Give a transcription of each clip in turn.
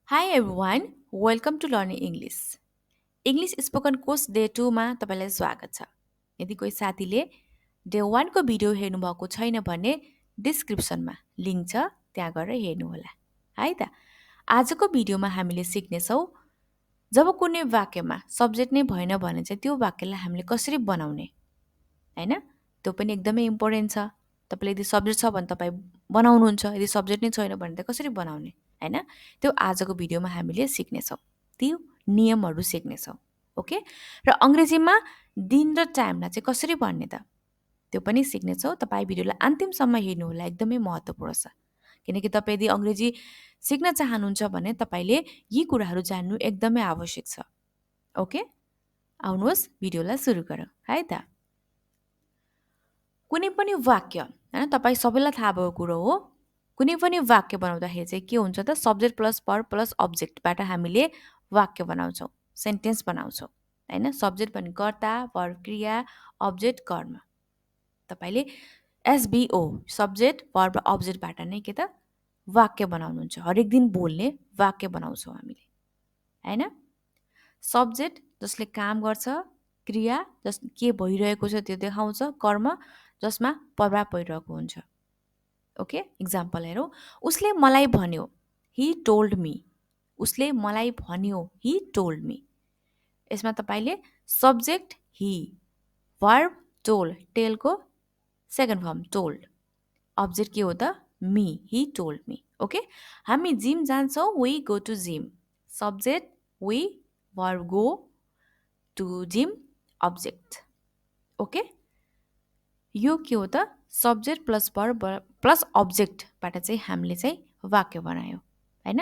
Hi everyone, welcome to Learning English. English spoken course day 2मा तपाईँलाई स्वागत छ। यदि कोही साथीले डे 1 को भिडियो हेर्नुभएको छैन भने डिस्क्रिप्सनमा लिङ्क छ, त्यहाँ गएर हेर्नुहोला। है त आजको भिडियोमा हामीले सिक्नेछौँ जब कुनै वाक्यमा सब्जेक्ट नै भएन भने चाहिँ त्यो वाक्यलाई हामीले कसरी बनाउने, हैन? त्यो पनि एकदमै इम्पोर्टेन्ट छ। तपाईँले यदि सब्जेक्ट छ भने तपाईँ बनाउनुहुन्छ, यदि सब्जेक्ट नै छैन भने त कसरी बनाउने, हैन? त्यो आजको भिडियोमा हामीले सिक्नेछौँ। त्यो नियमहरू सिक्नेछौँ। ओके? र अङ्ग्रेजीमा दिन र टाइमलाई चाहिँ कसरी भन्ने त? त्यो पनि सिक्नेछौँ। तपाईँ भिडियोलाई अन्तिमसम्म हेर्नुहोला, एकदमै महत्त्वपूर्ण छ। किनकि तपाईँ यदि अङ्ग्रेजी सिक्न चाहनुहुन्छ भने तपाईँले यी कुराहरू जान्नु एकदमै आवश्यक छ। ओके? आउनुहोस् भिडियोलाई सुरु गरौँ, है त? कुनै पनि वाक्य होइन तपाईँ सबैलाई थाहा भएको कुरो हो। कुनै पनि वाक्य बनाउँदाखेरि चाहिँ के हुन्छ त सब्जेक्ट प्लस वर्ब प्लस अब्जेक्टबाट हामीले वाक्य बनाउँछौँ, सेन्टेन्स बनाउँछौँ होइन। सब्जेक्ट भने कर्ता, वर्ब क्रिया, अब्जेक्ट कर्म। तपाईँले एसबिओ सब्जेक्ट वर्ब अब्जेक्टबाट नै के त वाक्य बनाउनुहुन्छ। हरेक दिन बोल्ने वाक्य बनाउँछौँ हामीले होइन। सब्जेक्ट जसले काम गर्छ, क्रिया जस के भइरहेको छ त्यो देखाउँछ, कर्म जसमा प्रभाव परिरहेको हुन्छ। ओके, इक्जाम्पल हेरौँ। उसले मलाई भन्यो, ही टोल्ड मी। उसले मलाई भन्यो, ही टोल्ड मी। यसमा तपाईँले सब्जेक्ट ही, वर्ब टोल्ड, टेलको सेकेन्ड फर्म टोल्ड, अब्जेक्ट के हो त me, he told me. Okay, हामी जिम जान्छौँ, we go to gym. Subject we, verb go, to gym, object. Okay, यो के हो त सब्जेक्ट प्लस वर्ब प्लस अब्जेक्टबाट चाहिँ हामीले चाहिँ वाक्य बनायौँ होइन।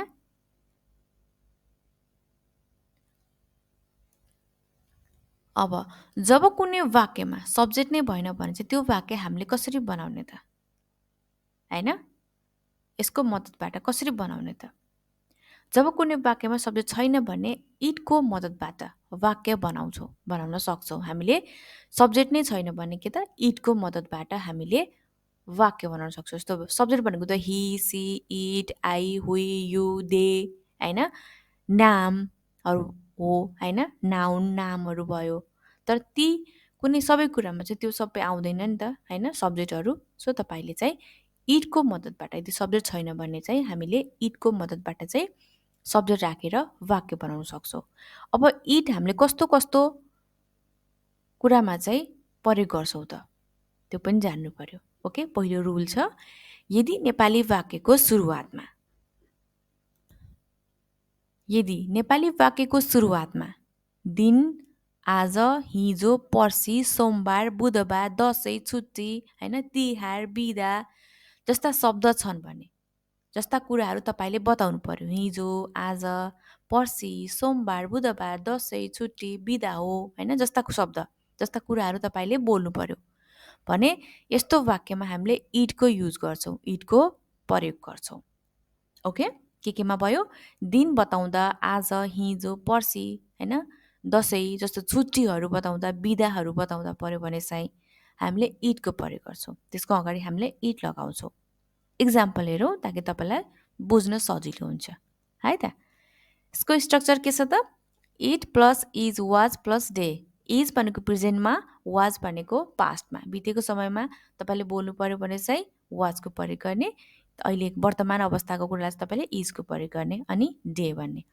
अब जब कुनै वाक्यमा सब्जेक्ट नै भएन भने चाहिँ त्यो वाक्य हामीले कसरी बनाउने त होइन, यसको मद्दतबाट कसरी बनाउने त? जब कुनै वाक्यमा सब्जेक्ट छैन भने इटको मद्दतबाट वाक्य बनाउन सक्छौँ हामीले। सब्जेक्ट नै छैन भने के त इटको मद्दतबाट हामीले वाक्य बनाउन सक्छौँ। जस्तो सब्जेक्ट भनेको त हि, सी, इट, आई, हुई, यु, दे होइन, नामहरू हो होइन, नाउन नामहरू भयो। तर ती कुनै सबै कुरामा चाहिँ त्यो सबै आउँदैन नि त होइन, सब्जेक्टहरू। सो तपाईँले चाहिँ इटको मद्दतबाट, यदि सब्जेक्ट छैन भने चाहिँ हामीले इटको मद्दतबाट चाहिँ सब्जेक्ट राखेर वाक्य बनाउन सक्छौँ। अब इट हामीले कस्तो कस्तो कुरामा चाहिँ प्रयोग गर्छौँ त त्यो पनि जान्नु पर्यो। ओके, पहिलो रुल छ, यदि नेपाली वाक्यको सुरुवातमा दिन, आज, हिजो, पर्सि, सोमबार, बुधबार, दसैँ, छुट्टी होइन, तिहार, बिदा जस्ता शब्द छन् भने, जस्ता कुराहरू तपाईँले बताउनु पर्यो। हिजो, आज, पर्सि, सोमबार, बुधबार, दसैँ, छुट्टी, बिदा हो होइन, जस्ता शब्द, जस्ता कुराहरू तपाईँले बोल्नु पर्यो भने यस्तो वाक्यमा हामीले इटको युज गर्छौँ, इटको प्रयोग गर्छौँ। ओके, केमा भयो? दिन बताउँदा, आज, हिजो, पर्सि होइन, दसैँ जस्तो छुट्टीहरू बताउँदा, बिदाहरू बताउँदा पर्यो भने चाहिँ हामीले इटको प्रयोग गर्छौँ। त्यसको अगाडि हामीले इट लगाउँछौँ। इक्जाम्पल हेरौँ ताकि तपाईँलाई बुझ्न सजिलो हुन्छ है त। यसको स्ट्रक्चर के छ त? It plus is, was plus day. Is भनेको प्रेजेन्टमा, वाज भनेको पास्टमा, बितेको समयमा तपाईँले बोल्नु पर्यो भने चाहिँ वाजको प्रयोग गर्ने, अहिले वर्तमान अवस्थाको कुरालाई चाहिँ तपाईँले इजको प्रयोग गर्ने, अनि डे भन्ने।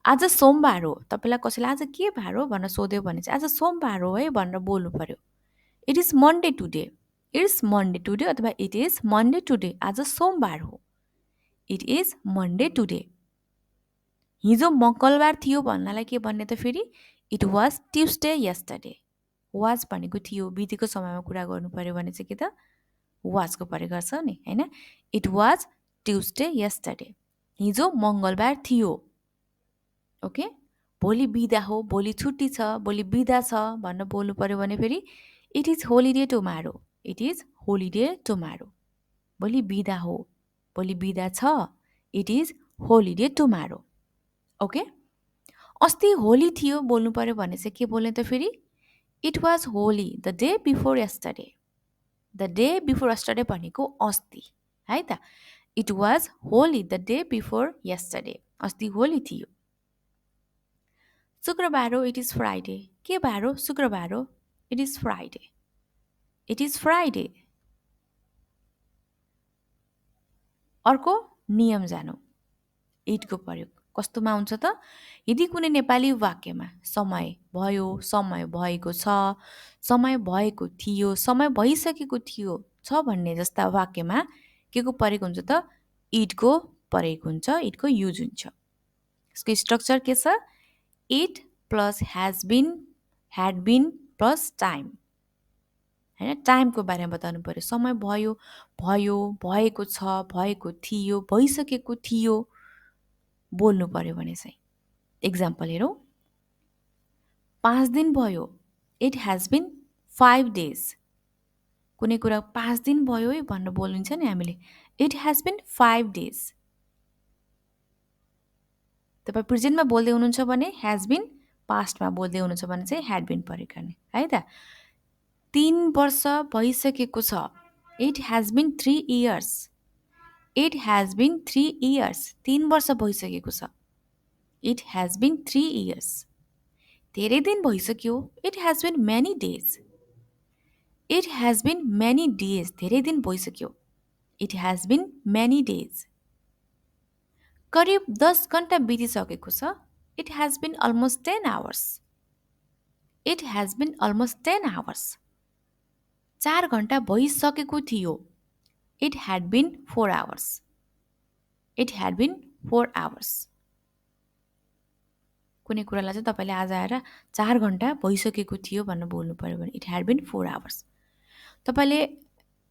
आज सोमबार हो, तपाईँलाई कसैले आज के बार हो भनेर सोध्यो भने चाहिँ आज सोमबार हो है भनेर बोल्नु पर्यो। It is Monday today, it's Monday today अथवा इट इज मन्डे टुडे, आज सोमबार हो, इट इज मन्डे टुडे। हिजो मङ्गलबार थियो भन्नलाई के भन्ने त फेरि? It was Tuesday yesterday. Was भनेको थियो, बितेको समयमा कुरा गर्नु पर्यो भने चाहिँ के त वाजको प्रयोग गर्छ नि होइन। इट वाज ट्युसडे यस्टरडे, हिजो मङ्गलबार थियो। ओके, भोलि बिदा हो, भोलि छुट्टी छ, भोलि बिदा छ भनेर बोल्नु पर्यो भने फेरि it is holiday tomorrow, it is holiday tomorrow. भोलि बिदा हो, भोलि बिदा छ, it is holiday tomorrow. Okay, अस्ति होली थियो बोल्नु पर्यो भने चाहिँ के बोल्ने त फेरि? It was Holi the day before yesterday. The day before yesterday भनेको अस्ति है त। It was Holi the day before yesterday, अस्ति होली थियो। शुक्रबार हो, इट इज फ्राइडे। के बार हो? शुक्रबार हो, it is Friday. It is Friday. अर्को नियम जानु, इटको प्रयोग कस्तोमा हुन्छ त? यदि कुनै नेपाली वाक्यमा समय भयो, समय भएको छ, समय भएको थियो, समय भइसकेको थियो छ भन्ने जस्ता वाक्यमा के को प्रयोग हुन्छ त? इटको प्रयोग हुन्छ, इटको युज हुन्छ। यसको स्ट्रक्चर के छ? It plus has been, had been plus time. होइन, टाइमको बारेमा बताउनु पर्यो। समय भयो, भयो, भएको छ, भएको थियो, भइसकेको थियो बोल्नु पर्यो भने चाहिँ। इक्जाम्पल हेरौँ। 5 दिन भयो, इट ह्याज बिन 5 days। कुनै कुरा 5 दिन भयो है भनेर बोलिन्छ नि हामीले, इट ह्याज बिन 5 days। तपाईँ प्रेजेन्टमा बोल्दै हुनुहुन्छ भने ह्याज बिन, पास्टमा बोल्दै हुनुहुन्छ भने चाहिँ ह्याड बिन प्रयोग गर्ने है त। 3 वर्ष भइसकेको छ, it has been 3 years। It has been 3 years। 3 वर्ष भइसकेको छ, इट ह्याज बिन 3 years। धेरै दिन भइसक्यो, it has been many days. It has been many days. धेरै दिन भइसक्यो, it has been many days. करिब 10 घन्टा बितिसकेको छ, it has been almost 10 hours। It has been almost 10 hours। 4 घन्टा भइसकेको थियो, it had been 4 hours। It had been 4 hours। कुनै कुरालाई चाहिँ तपाईँले आज आएर 4 घन्टा भइसकेको थियो भनेर बोल्नु पर्यो भने इट ह्याड बिन 4 hours। तपाईँले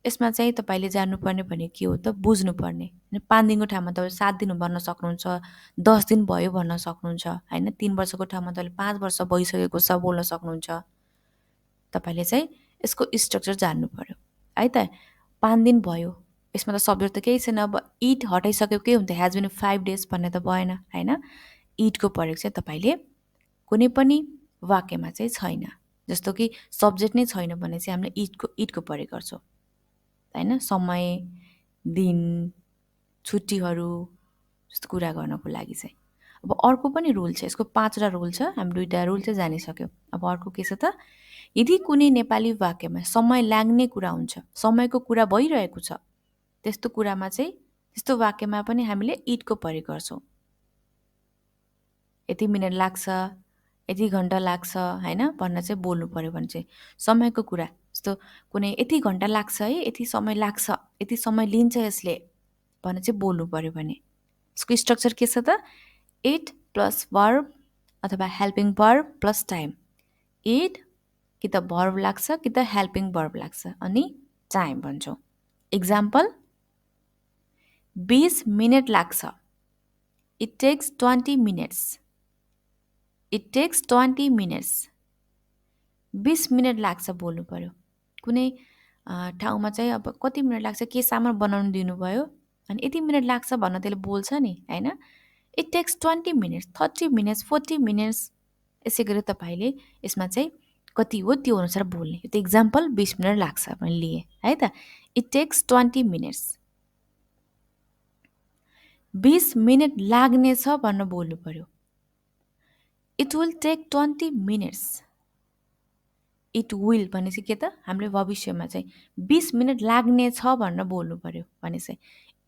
यसमा चाहिँ तपाईँले जान्नुपर्ने भने के हो त? बुझ्नुपर्ने। 5 दिनको ठाउँमा तपाईँ 7 दिन भन्न सक्नुहुन्छ, 10 दिन भयो भन्न सक्नुहुन्छ होइन। 3 वर्षको ठाउँमा तपाईँले 5 वर्ष भइसकेको छ बोल्न सक्नुहुन्छ। तपाईँले चाहिँ यसको स्ट्रक्चर जान्नु पर्यो है त। 5 दिन भयो, यसमा त सब्जेक्ट त केही छैन। अब इट हटाइसक्यो के हुन्छ? ह्याज बिन 5 days भन्ने त भएन होइन। इटको प्रयोग चाहिँ तपाईँले कुनै पनि वाक्यमा चाहिँ छैन। जस्तो कि सब्जेक्ट नै छैन भने चाहिँ हामीले इटको प्रयोग गर्छौँ होइन। समय, दिन, छुट्टीहरू जस्तो कुरा गर्नको लागि चाहिँ। अब अर्को पनि रुल छ, यसको 5वटा रुल छ। हामी 2टा रुल चाहिँ जानिसक्यौँ। अब अर्को के छ त? यदि कुनै नेपाली वाक्यमा समय लाग्ने कुरा हुन्छ, समयको कुरा भइरहेको छ, त्यस्तो कुरामा चाहिँ, त्यस्तो वाक्यमा पनि हामीले इटको प्रयोग गर्छौँ। यति मिनट लाग्छ, यति घन्टा लाग्छ होइन भन्न चाहिँ बोल्नु पर्यो भने चाहिँ समयको कुरा जस्तो कुनै यति घन्टा लाग्छ है, यति समय लाग्छ, यति समय लिन्छ यसले भनेर चाहिँ बोल्नु पर्यो भने यसको स्ट्रक्चर के छ त? इट प्लस भर्ब अथवा helping verb plus time. It कि त भर्ब लाग्छ कि त हेल्पिङ भर्ब लाग्छ अनि टाइम भन्छौँ। इक्जाम्पल, 20 मिनट लाग्छ, it takes 20 minutes। It takes 20 minutes। 20 minute लाग्छ बोल्नु पर्यो। कुनै ठाउँमा चाहिँ अब कति मिनट लाग्छ, के सामान बनाउनु दिनुभयो अनि यति मिनट लाग्छ भन्न त्यसले बोल्छ नि होइन। It takes 20 minutes, 30 minutes, 40 minutes। यसै गरी तपाईँले यसमा चाहिँ कति हो त्यो अनुसार बोल्ने। यो त इक्जाम्पल 20 मिनट लाग्छ मैले लिएँ है त। It takes 20 minutes। 20 मिनट लाग्नेछ भन्न बोल्नु पर्यो। It will take 20 minutes। It will भनेपछि के त? हामीले भविष्यमा चाहिँ 20 मिनट लाग्नेछ भनेर बोल्नु पर्यो भने चाहिँ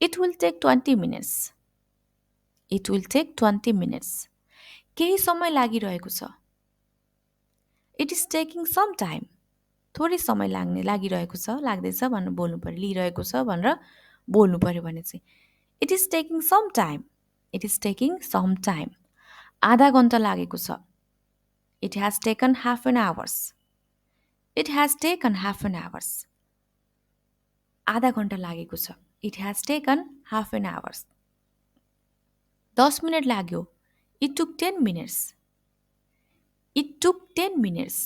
it will take 20 minutes। It will take 20 minutes। केही समय लागिरहेको छ, it is taking some time. थोरै समय लागिरहेको छ, लाग्दैछ भनेर बोल्नु पर्यो। लिइरहेको छ भनेर बोल्नु पर्यो भने चाहिँ it is taking some time. It is taking some time. आधा घन्टा लागेको छ, it has taken half an hours. It has taken half an hours. आधा घन्टा लागेको छ, it has taken half an hours. 10 minute लाग्यो, it took 10 minutes। It took 10 minutes।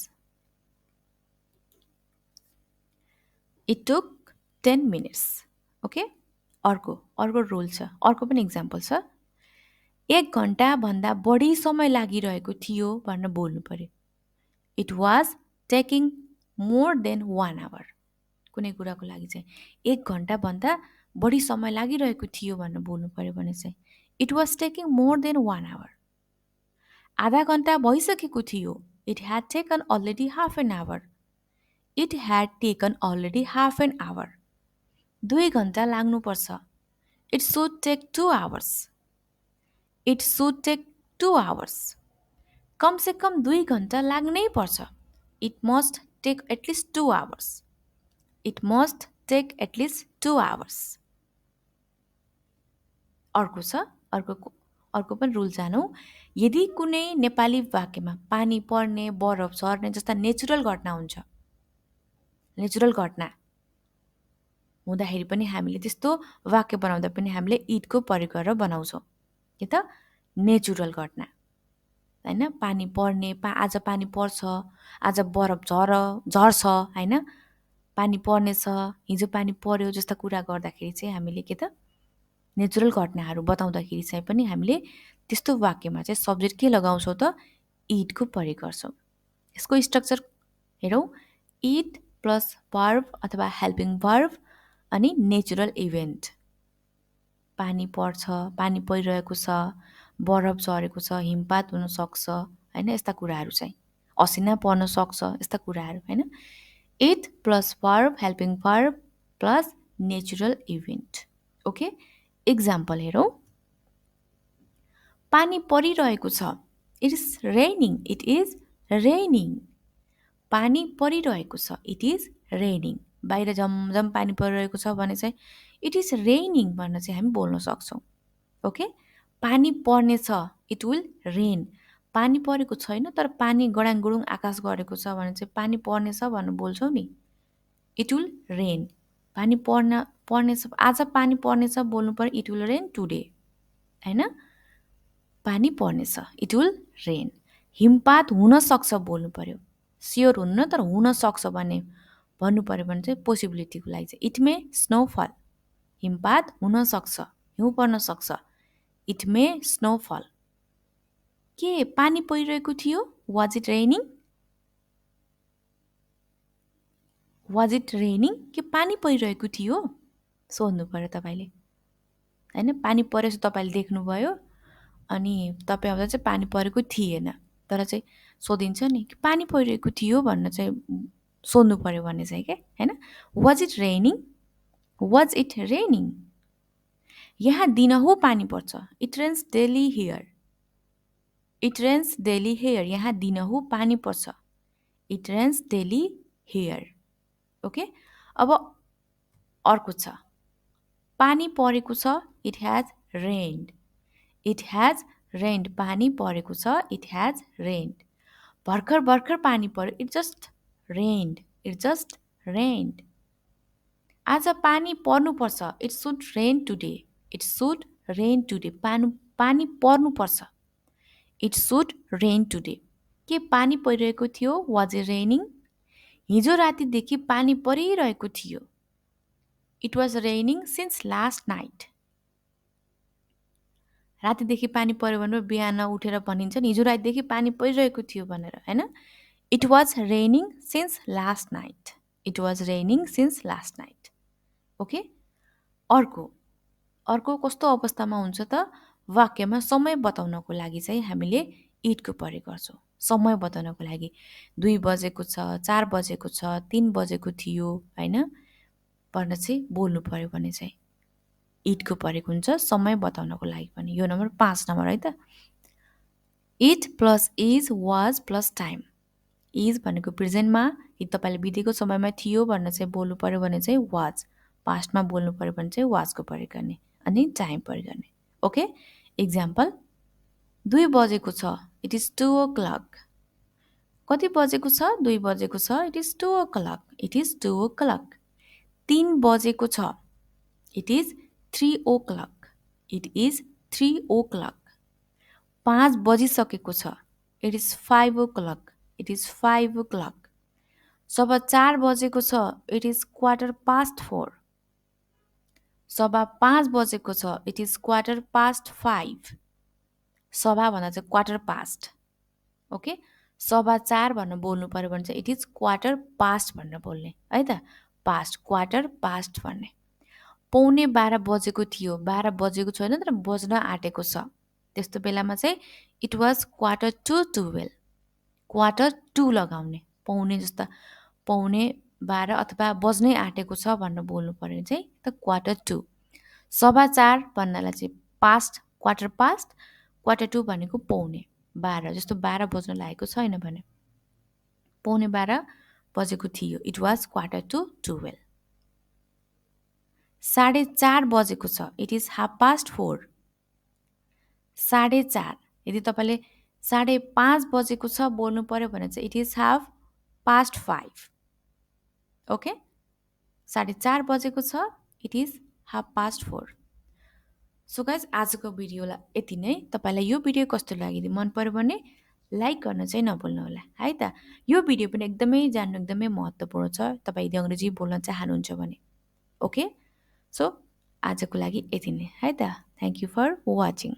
It took 10 minutes। Okay, अर्को रुल छ, अर्को पनि इक्जाम्पल छ। 1 घन्टाभन्दा बढी समय लागिरहेको थियो भनेर बोल्नु पर्यो। It was taking more than 1 hour। कुनै कुराको लागि चाहिँ 1 घन्टाभन्दा बढी समय लागिरहेको थियो भनेर बोल्नु पर्यो भने चाहिँ it was taking more than 1 hour. आधा घन्टा भइसकेको थियो. It had taken already half an hour. It had taken already half an hour. 2 घन्टा लाग्नुपर्छ. It should take 2 hours. It should take 2 hours. कमसे कम 2 घन्टा लाग्नै पर्छ. It must take at least 2 hours. It must take at least 2 hours. अर्को छ, अर्को पनि रुल जानौँ. यदि कुनै नेपाली वाक्यमा पानी पर्ने, बरफ झर्ने जस्ता नेचुरल घटना हुन्छ, नेचुरल घटना हुँदाखेरि पनि हामीले त्यस्तो वाक्य बनाउँदा पनि हामीले इटको प्रयोग गरेर बनाउँछौँ. के त? नेचुरल घटना. होइन, पानी पर्ने, आज पानी पर्छ, आज बरफ झर्छ, होइन, पानी पर्नेछ, हिजो पानी पर्यो जस्ता कुरा गर्दाखेरि चाहिँ हामीले के त नेचुरल घटनाहरू बताउँदाखेरि चाहिँ पनि हामीले त्यस्तो वाक्यमा चाहिँ सब्जेक्ट के लगाउँछौँ त? इटको प्रयोग गर्छौँ. यसको स्ट्रक्चर हेरौँ. इट प्लस भर्ब अथवा हेल्पिङ भर्ब अनि नेचुरल इभेन्ट. पानी पर्छ, पानी परिरहेको छ, बरफ झरेको छ, हिमपात हुनसक्छ, होइन, यस्ता कुराहरू चाहिँ असिना पर्न सक्छ, यस्ता कुराहरू. होइन, it plus verb, helping verb plus natural event. Okay, example हेरौँ. पानी परिरहेको छ. It is raining. It is raining. पानी परिरहेको छ. It is raining. बाहिर झमझम पानी परिरहेको छ भने चाहिँ इट इज रेनिङ भन्न चाहिँ हामी बोल्न सक्छौँ. ओके, पानी पर्नेछ. It will rain. पानी परेको छैन तर पानी गडाङ गुडुङ आकाश गरेको छ भने चाहिँ पानी पर्नेछ भनेर बोल्छौँ नि. It will rain. पानी पर्नेछ, आज पानी पर्नेछ बोल्नु पर्यो. It will rain today. होइन, पानी पर्नेछ. It will rain. हिमपात हुन सक्छ बोल्नु पर्यो. स्योर हुन्न तर हुन सक्छ भने भन्नु पर्यो भने चाहिँ पोसिबिलिटीको लागि चाहिँ इट मे स्नोफल. हिमपात हुन सक्छ, हिउँ पर्न सक्छ. It may snowfall. के पानी परिरहेको थियो? Was it raining? Was it raining? के पानी परिरहेको थियो? सोध्नु पर्यो तपाईँले. होइन, पानी परेछ तपाईँले देख्नुभयो अनि तपाईँ आउँदा चाहिँ पानी परेको थिएन, तर चाहिँ सोधिन्छ नि कि पानी परिरहेको थियो भन्न चाहिँ सोध्नु पर्यो भने चाहिँ क्या. होइन, was it raining? Was it raining? यहाँ दिनहुँ पानी पर्छ. It rains daily here. It rains daily here. यहाँ दिनहुँ पानी पर्छ. It rains daily here. Okay, अब अर्को छ. पानी परेको छ. It has rained. It has rained. पानी परेको छ. It has rained. भर्खर भर्खर पानी पर्यो. It just rained. It just rained. आज पानी पर्नुपर्छ. It should rain today. It should rain today. पानी पर्नुपर्छ. It should rain today. के पानी परिरहेको थियो? Was it raining? हिजो रातिदेखि पानी परिरहेको थियो. It was raining since last night. रातिदेखि पानी पर्यो भने बिहान उठेर भनिन्छ नि हिजो रातिदेखि पानी परिरहेको थियो भनेर. होइन, it was raining since last night. It was raining since last night. Okay, अर्को कस्तो अवस्थामा हुन्छ त? वाक्यमा समय बताउनको लागि चाहिँ हामीले इटको प्रयोग गर्छौँ. समय बताउनको लागि 2 बजेको छ, 4 बजेको छ, 3 बजेको थियो, होइन, भनेर चाहिँ बोल्नु पर्यो भने चाहिँ इटको प्रयोग हुन्छ समय बताउनको लागि पनि. यो नम्बर 5 नम्बर है त. It plus is was plus time. Is भनेको प्रेजेन्टमा, तपाईँले बितेको समयमा थियो भनेर चाहिँ बोल्नु पर्यो भने चाहिँ वाज. पास्टमा बोल्नु पर्यो भने चाहिँ वाजको प्रयोग गर्ने अनि टाइम प्रयोग गर्ने. Okay, example. 2 बजेको छ. It is 2 o'clock. कति बजेको छ? 2 बजेको छ. It is 2 o'clock. It is 2 o'clock. 3 बजेको छ. It is 3 o'clock. It is 3 o'clock. 5 बजिसकेको छ. It is 5 o'clock. It is 5 o'clock. सभा 4 बजेको छ. It is 4:15. सभा 5 बजेको छ. It is 5:15. सभा भन्दा चाहिँ क्वार्टर-पास्ट. ओके, सभा 4 भनेर बोल्नु पर्यो भने चाहिँ इट इज 4:15 भनेर बोल्ने है त. पास्ट, क्वार्टर-पास्ट भन्ने. 12:15 बजेको थियो, 12 बजेको छैन तर बज्न आँटेको छ, त्यस्तो बेलामा चाहिँ it was quarter to 12, quarter to लगाउने, पाउने जस्ता 12:15 अथवा बज्नै आँटेको छ भनेर बोल्नु पर्यो भने चाहिँ त क्वार्टर टु। 4:15 भन्नलाई चाहिँ past, quarter past, quarter to भनेको 12:15, जस्तो 12 बज्न लागेको छैन भने 12:15 बजेको थियो, इट वाज क्वार्टर टु 12। 4:30 बजेको छ, इट इज 4:30। 4:30, यदि तपाईँले 5:30 बजेको छ बोल्नु पर्यो भने चाहिँ इट इज 5:30। ओके, 4:30 बजेको छ, इट इज 4:30। सो गाइज आजको भिडियोलाई यति नै। तपाईँलाई यो भिडियो कस्तो लाग्यो, मन पर्यो भने लाइक गर्न चाहिँ नभुल्नु होला है त। यो भिडियो पनि एकदमै जान्नु एकदमै महत्त्वपूर्ण छ, तपाईँ यदि अङ्ग्रेजी बोल्न चाहनुहुन्छ भने। ओके, सो आजको लागि यति नै है त। Thank you for watching.